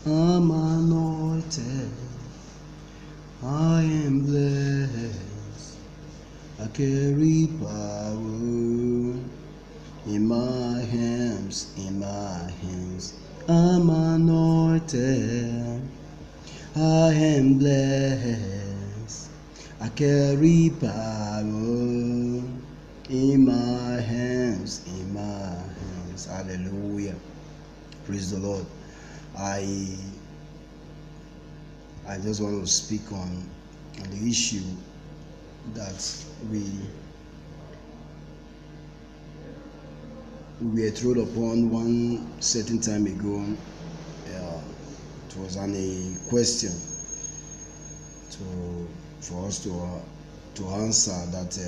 I'm anointed, I am blessed, I carry power in my hands, I'm anointed, I am blessed, I carry power in my hands, hallelujah, praise the Lord. I just want to speak on the issue that we were thrown upon one certain time ago. It was a question for us to answer that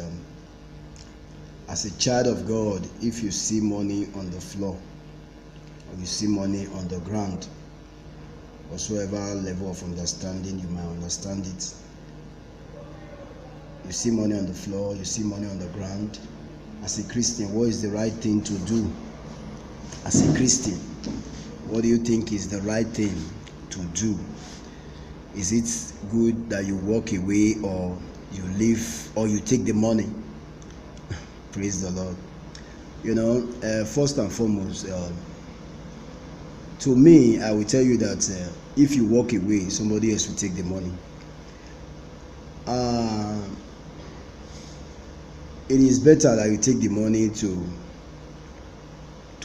as a child of God, if you see money on the floor or you see money on the ground, whatsoever level of understanding you might understand it, you see money on the floor, you see money on the ground, as a Christian, what is the right thing to do? As a Christian, what do you think is the right thing to do? Is it good that you walk away, or you leave, or you take the money? Praise the Lord. First and foremost, to me, I will tell you that if you walk away, somebody else will take the money. It is better that you take the money to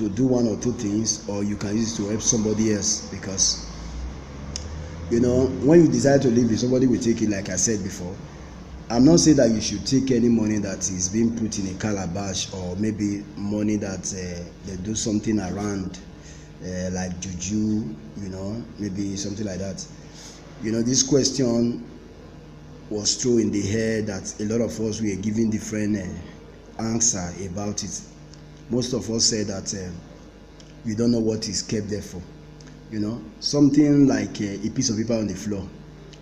do one or two things, or you can use it to help somebody else, because when you decide to leave it, somebody will take it. Like I said before, I'm not saying that you should take any money that is being put in a calabash, or maybe money that they do something around, like juju, maybe something like that. This question was thrown in the air that a lot of us were giving different answer about it. Most of us said that we don't know what is kept there for. Something like a piece of paper on the floor.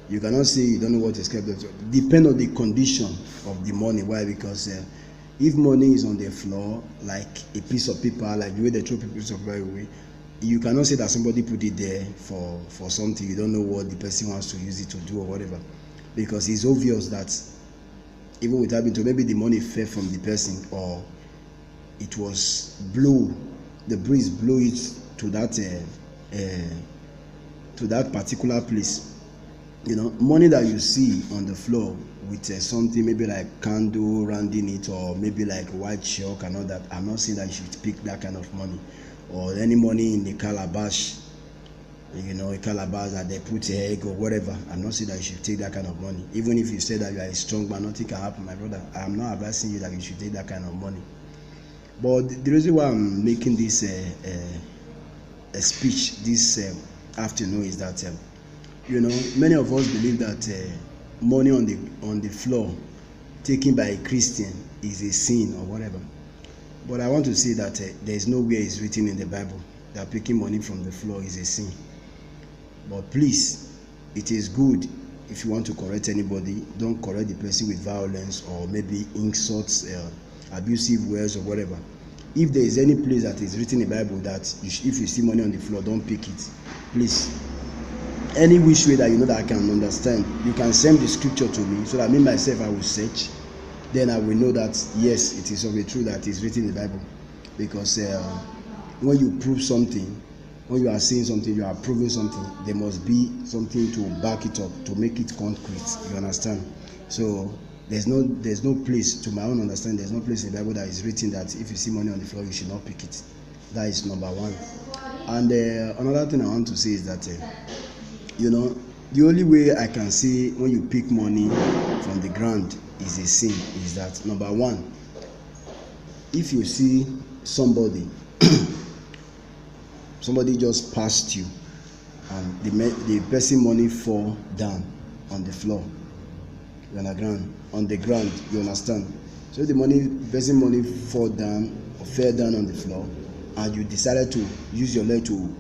You cannot say you don't know what is kept there for. Depend on the condition of the money. Why? Because if money is on the floor, like a piece of paper, like the way they throw a piece of paper away, you cannot say that somebody put it there for something. You don't know what the person wants to use it to do or whatever. Because it's obvious that even with having to, maybe the money fell from the person, or it was the breeze blew it to that particular place. Money that you see on the floor with something maybe like candle rounding it, or maybe like white chalk and all that, I'm not saying that you should pick that kind of money, or any money in the calabash, a calabash that they put egg or whatever. I'm not saying that you should take that kind of money. Even if you say that you are a strong man, nothing can happen, my brother. I'm not advising you that you should take that kind of money. But the reason why I'm making this a speech this afternoon is that many of us believe that money on the floor taken by a Christian is a sin or whatever. But I want to say that there is nowhere it's written in the Bible that picking money from the floor is a sin. But please, it is good, if you want to correct anybody, don't correct the person with violence or maybe insults, abusive words or whatever. If there is any place that is written in the Bible that if you see money on the floor, don't pick it. Please, any which way that that I can understand, you can send the scripture to me, so that me myself I will search. Then I will know that yes, it is of the truth that is written in the Bible. Because when you prove something, when you are saying something, you are proving something, there must be something to back it up, to make it concrete. You understand? So there's no place, to my own understanding, there's no place in the Bible that is written that if you see money on the floor, you should not pick it. That is number one. And another thing I want to say is that the only way I can see when you pick money from the ground is a sin is that, number one, if you see somebody just passed you and the person money fall down on the floor, on the ground, you understand? So if the person money fell down on the floor, and you decided to use your leg to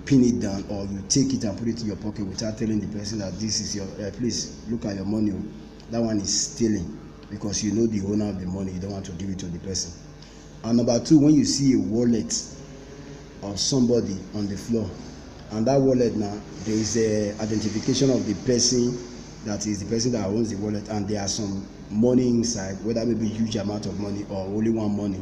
pin it down, or you take it and put it in your pocket without telling the person that this is your, please look at your money, that one is stealing, because you know the owner of the money, you don't want to give it to the person. And number two, when you see a wallet of somebody on the floor and that wallet now, there is a identification of the person that is the person that owns the wallet, and there are some money inside, whether maybe huge amount of money or only one money,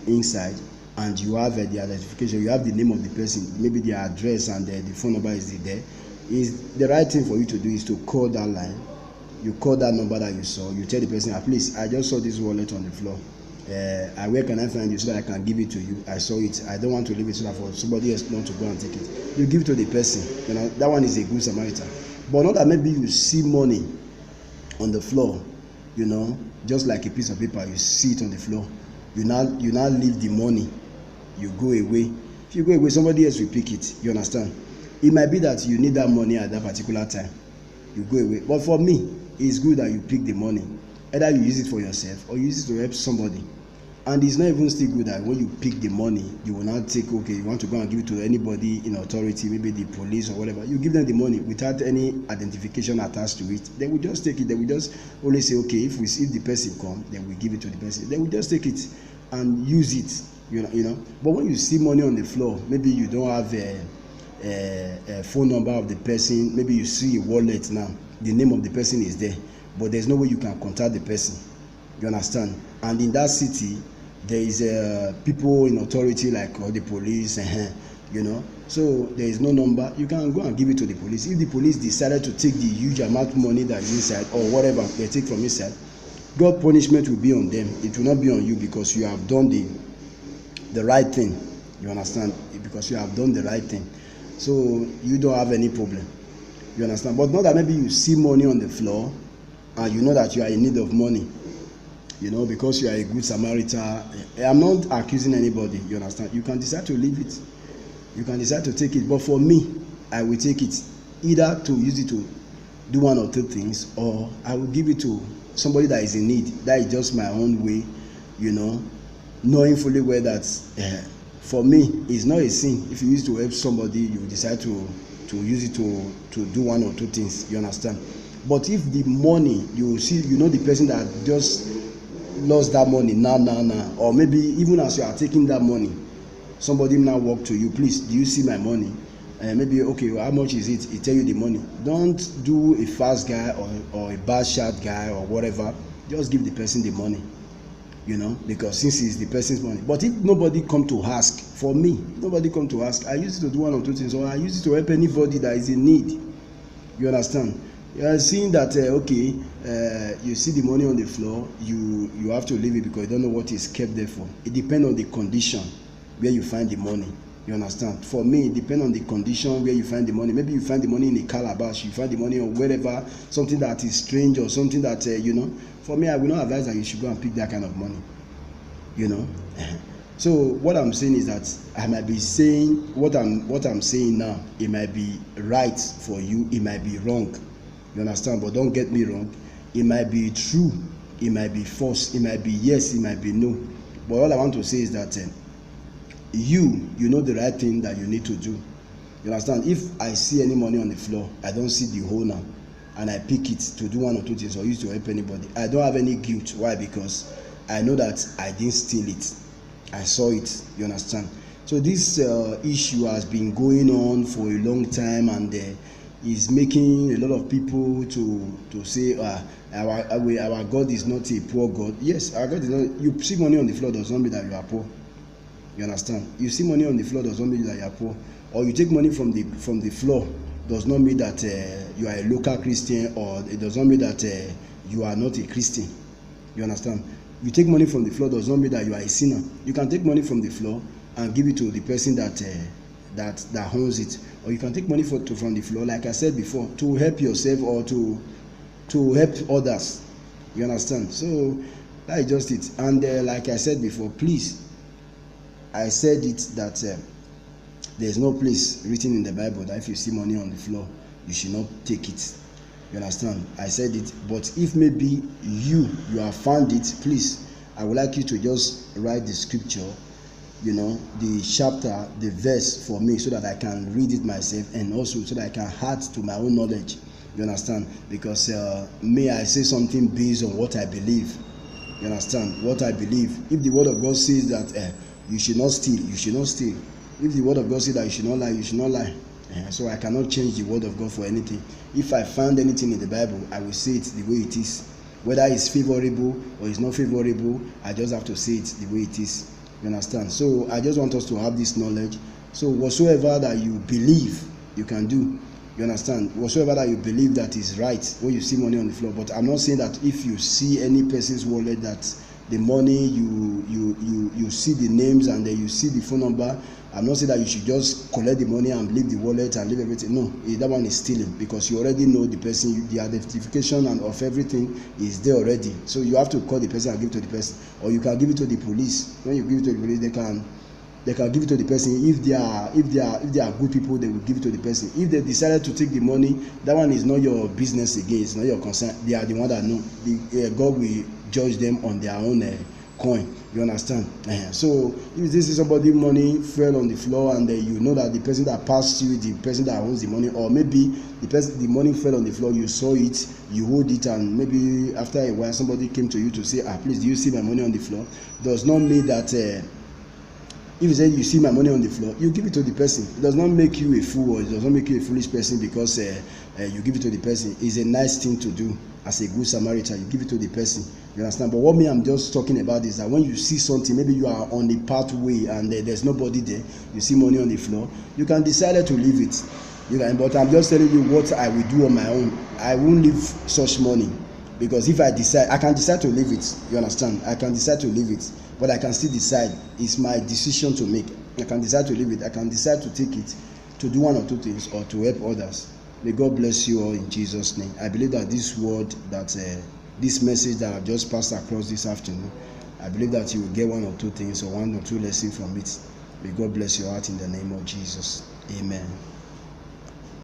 inside, and you have the identification, you have the name of the person, maybe the address and the phone number is there. Is the right thing for you to do is to call that line. You call that number that you saw, you tell the person, please, I just saw this wallet on the floor, where can I find you so that I can give it to you? I saw it, I don't want to leave it so that for somebody else not to go and take it. You give it to the person. That one is a good Samaritan. But not that maybe you see money on the floor, just like a piece of paper, you see it on the floor, you now leave the money, you go away. If you go away, somebody else will pick it. You understand? It might be that you need that money at that particular time, you go away. But for me, it's good that you pick the money, either you use it for yourself or you use it to help somebody. And it's not even still good that when you pick the money, you will not take, you want to go and give it to anybody in authority, maybe the police or whatever. You give them the money without any identification attached to it. They will just take it. They will just only say, if the person come, then we give it to the person. They will just take it and use it, But when you see money on the floor, maybe you don't have a phone number of the person, maybe you see a wallet now, the name of the person is there, but there's no way you can contact the person. You understand? And in that city, there is people in authority like the police, so there is no number. You can go and give it to the police. If the police decided to take the huge amount of money that is inside or whatever they take from inside, God's punishment will be on them. It will not be on you, because you have done the right thing. You understand? Because you have done the right thing. So you don't have any problem. You understand? But not that maybe you see money on the floor and you know that you are in need of money, because you are a good Samaritan. I'm not accusing anybody. You understand? You can decide to leave it. You can decide to take it. But for me, I will take it, either to use it to do one or two things, or I will give it to somebody that is in need. That is just my own way, knowing fully well that for me, it's not a sin. If you use it to help somebody, you decide to use it to do one or two things. You understand? But if the money, you see, the person that just lost that money now, or maybe even as you are taking that money, somebody now walk to you, please, do you see my money? Maybe, how much is it? He tell you the money. Don't do a fast guy or a bad shot guy or whatever. Just give the person the money, because since it's the person's money. But if nobody come to ask, for me, nobody come to ask, I use it to do one or two things, or I use it to help anybody that is in need. You understand? You are seeing that, you see the money on the floor, you have to leave it because you don't know what is kept there for. It depends on the condition where you find the money. You understand? For me, it depends on the condition where you find the money. Maybe you find the money in a calabash, you find the money or wherever, something that is strange or something that, for me, I will not advise that you should go and pick that kind of money. So what I'm saying is that I might be saying what I'm saying now, it might be right for you, it might be wrong. You understand? But don't get me wrong. It might be true, it might be false, it might be yes, it might be no. But all I want to say is that you know the right thing that you need to do. You understand? If I see any money on the floor, I don't see the owner, and I pick it to do one or two things or use to help anybody, I don't have any guilt. Why? Because I know that I didn't steal it. I saw it. You understand? So this issue has been going on for a long time, and is making a lot of people to say our God is not a poor God. Yes, our God is not. You see money on the floor does not mean that you are poor. You understand? You see money on the floor does not mean that you are poor. Or you take money from the floor does not mean that you are a local Christian, or it does not mean that you are not a Christian. You understand? You take money from the floor does not mean that you are a sinner. You can take money from the floor and give it to the person that owns it, or you can take money from the floor, like I said before, to help yourself or to help others. You understand? So that is just it. And like I said before, please, I said it that there is no place written in the Bible that if you see money on the floor, you should not take it. You understand? I said it. But if maybe you have found it, please, I would like you to just write the scripture, the chapter, the verse for me, so that I can read it myself, and also so that I can add to my own knowledge. You understand? Because I say something based on what I believe. You understand? What I believe. If the word of God says that you should not steal, you should not steal. If the word of God says that you should not lie, you should not lie. So I cannot change the word of God for anything. If I find anything in the Bible, I will say it the way it is. Whether it's favorable or it's not favorable, I just have to say it the way it is. You understand? So I just want us to have this knowledge. So whatsoever that you believe, you can do. You understand? Whatsoever that you believe that is right when you see money on the floor. But I'm not saying that if you see any person's wallet that the money, you see the names and then you see the phone number, I'm not saying that you should just collect the money and leave the wallet and leave everything. No, that one is stealing, because you already know the person, the identification and of everything is there already. So you have to call the person and give it to the person, or you can give it to the police. When you give it to the police, they can give it to the person. If they are good people, they will give it to the person. If they decided to take the money, that one is not your business again. It's not your concern. They are the one that know. God will judge them on their own coin. You understand? So if this is somebody money fell on the floor and you know that the person that passed you, the person that owns the money, or maybe the money fell on the floor, you saw it, you hold it, and maybe after a while somebody came to you to say, please, do you see my money on the floor? Does not mean that if you say you see my money on the floor, you give it to the person. It does not make you a fool, or it does not make you a foolish person because you give it to the person. It's a nice thing to do as a good Samaritan. You give it to the person. You understand? But what I'm just talking about is that when you see something, maybe you are on the pathway and there's nobody there, you see money on the floor, you can decide to leave it. But I'm just telling you what I will do on my own. I won't leave such money, because if I decide, I can decide to leave it. You understand? I can decide to leave it. But I can still decide. It's my decision to make. I can decide to leave it. I can decide to take it, to do one or two things, or to help others. May God bless you all in Jesus' name. I believe that this word, this message that I've just passed across this afternoon, I believe that you will get one or two things or one or two lessons from it. May God bless your heart in the name of Jesus. Amen.